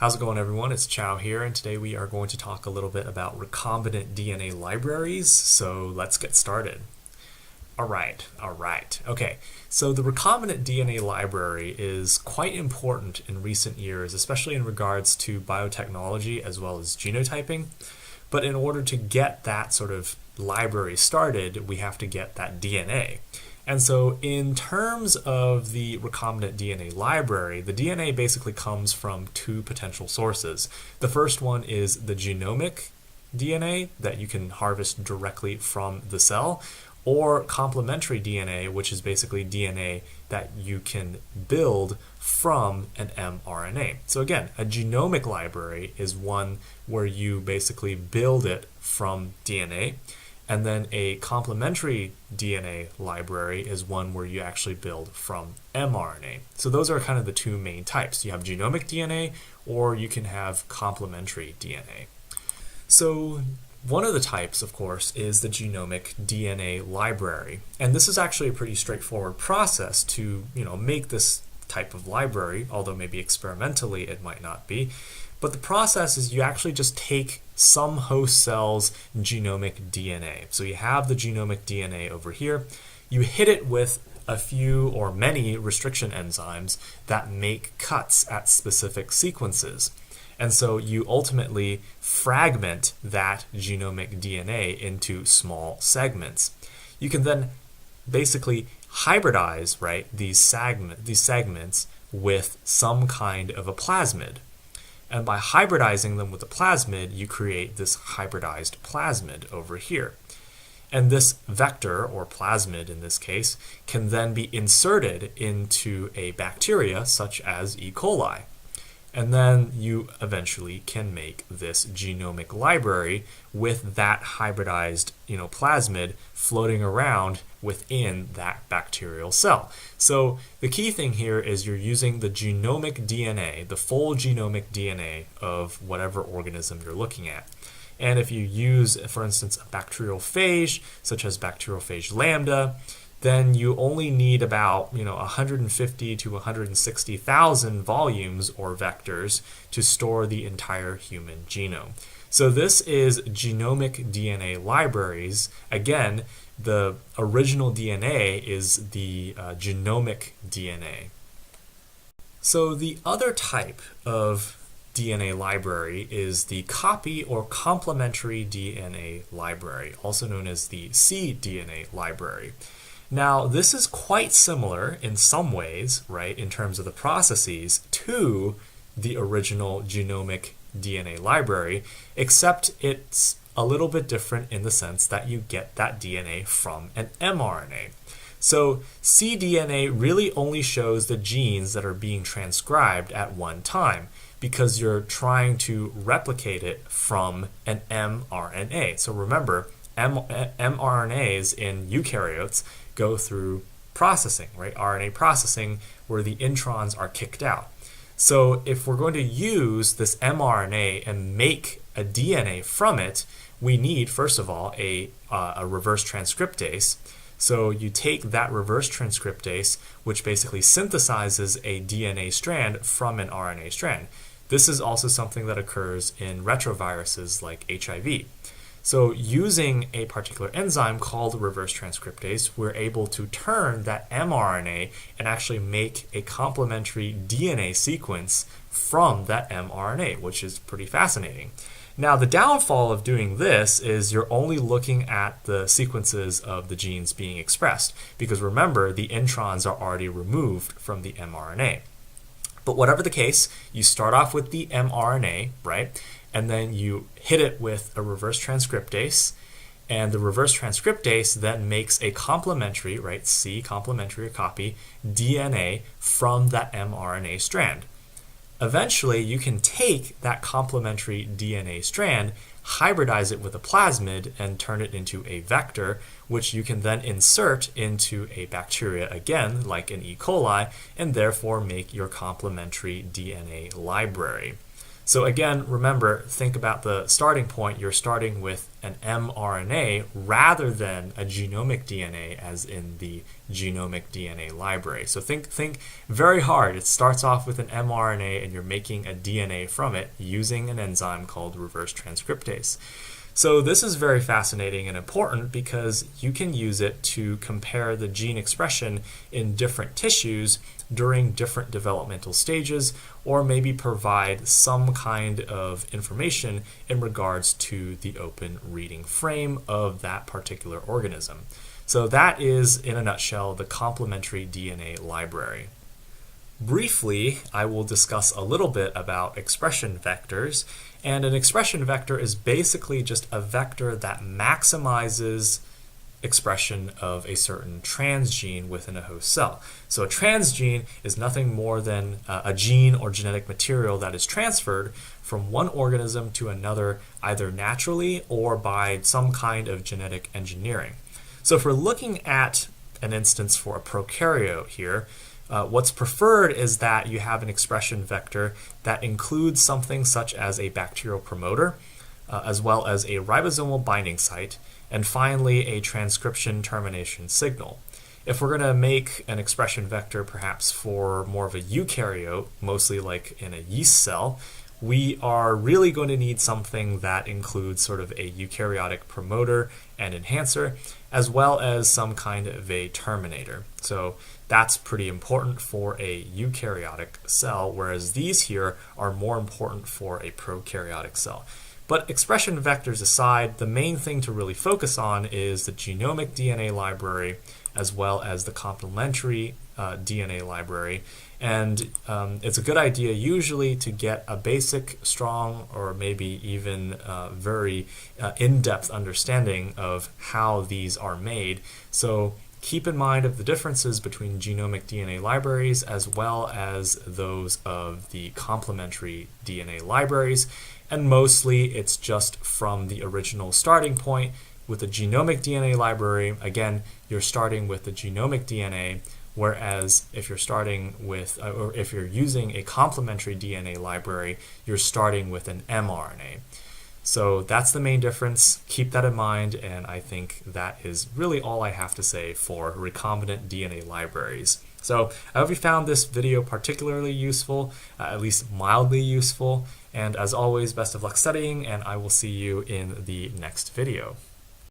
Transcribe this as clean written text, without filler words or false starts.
How's it going, everyone? It's Chow here, and today we are going to talk a little bit about recombinant DNA libraries, so let's get started. All right. Okay, so the recombinant DNA library is quite important in recent years, especially in regards to biotechnology as well as genotyping. But in order to get that sort of library started, we have to get that DNA. And so in terms of the recombinant DNA library, the DNA basically comes from two potential sources. The first one is the genomic DNA that you can harvest directly from the cell, or complementary DNA, which is basically DNA that you can build from an mRNA. So again, a genomic library is one where you basically build it from DNA. And then a complementary DNA library is one where you actually build from mRNA. So those are kind of the two main types. You have genomic DNA, or you can have complementary DNA. So one of the types, of course, is the genomic DNA library. And this is actually a pretty straightforward process to, make this type of library, although maybe experimentally it might not be. But the process is you actually just take some host cell's genomic DNA. So you have the genomic DNA over here. You hit it with a few or many restriction enzymes that make cuts at specific sequences. And so you ultimately fragment that genomic DNA into small segments. You can then basically hybridize, these segments with some kind of a plasmid. And by hybridizing them with a plasmid, you create this hybridized plasmid over here. And this vector, or plasmid in this case, can then be inserted into a bacteria such as E. coli. And then you eventually can make this genomic library with that hybridized, plasmid floating around within that bacterial cell. So the key thing here is you're using the genomic DNA, the full genomic DNA of whatever organism you're looking at. And if you use, for instance, a bacterial phage, such as bacteriophage lambda, then you only need about 150 to 160,000 volumes or vectors to store the entire human genome. So this is genomic DNA libraries. Again, the original DNA is the genomic DNA. So the other type of DNA library is the copy or complementary DNA library, also known as the cDNA library. Now, this is quite similar in some ways, in terms of the processes, to the original genomic DNA library, except it's a little bit different in the sense that you get that DNA from an mRNA. So cDNA really only shows the genes that are being transcribed at one time, because you're trying to replicate it from an mRNA. So remember, mRNAs in eukaryotes go through processing, RNA processing, where the introns are kicked out. So if we're going to use this mRNA and make a DNA from it, we need, first of all, a reverse transcriptase. So you take that reverse transcriptase, which basically synthesizes a DNA strand from an RNA strand. This is also something that occurs in retroviruses like HIV. So using a particular enzyme called reverse transcriptase, we're able to turn that mRNA and actually make a complementary DNA sequence from that mRNA, which is pretty fascinating. Now, the downfall of doing this is you're only looking at the sequences of the genes being expressed, because remember, the introns are already removed from the mRNA. But whatever the case, you start off with the mRNA, and then you hit it with a reverse transcriptase, and the reverse transcriptase then makes a complementary, C, complementary or copy, DNA from that mRNA strand. Eventually, you can take that complementary DNA strand, hybridize it with a plasmid, and turn it into a vector, which you can then insert into a bacteria again, like an E. coli, and therefore make your complementary DNA library. So again, remember, think about the starting point. You're starting with an mRNA rather than a genomic DNA, as in the Genomic DNA Library. So think very hard. It starts off with an mRNA and you're making a DNA from it using an enzyme called reverse transcriptase. So this is very fascinating and important because you can use it to compare the gene expression in different tissues during different developmental stages, or maybe provide some kind of information in regards to the open reading frame of that particular organism. So that is, in a nutshell, the complementary DNA library. Briefly, I will discuss a little bit about expression vectors. And an expression vector is basically just a vector that maximizes expression of a certain transgene within a host cell. So a transgene is nothing more than a gene or genetic material that is transferred from one organism to another, either naturally or by some kind of genetic engineering. So if we're looking at an instance for a prokaryote here, what's preferred is that you have an expression vector that includes something such as a bacterial promoter, as well as a ribosomal binding site, and finally a transcription termination signal. If we're going to make an expression vector perhaps for more of a eukaryote, mostly like in a yeast cell, we are really going to need something that includes sort of a eukaryotic promoter and enhancer, as well as some kind of a terminator. So that's pretty important for a eukaryotic cell, whereas these here are more important for a prokaryotic cell. But expression vectors aside, the main thing to really focus on is the genomic DNA library, as well as the complementary DNA library. And it's a good idea usually to get a basic, strong, or maybe even very in-depth understanding of how these are made. So keep in mind of the differences between genomic DNA libraries as well as those of the complementary DNA libraries. And mostly it's just from the original starting point. With the genomic DNA library, again, you're starting with the genomic DNA, whereas if you're starting with, or if you're using a complementary DNA library, you're starting with an mRNA. So that's the main difference. Keep that in mind, and I think that is really all I have to say for recombinant DNA libraries. So I hope you found this video particularly useful, at least mildly useful, and as always, best of luck studying, and I will see you in the next video.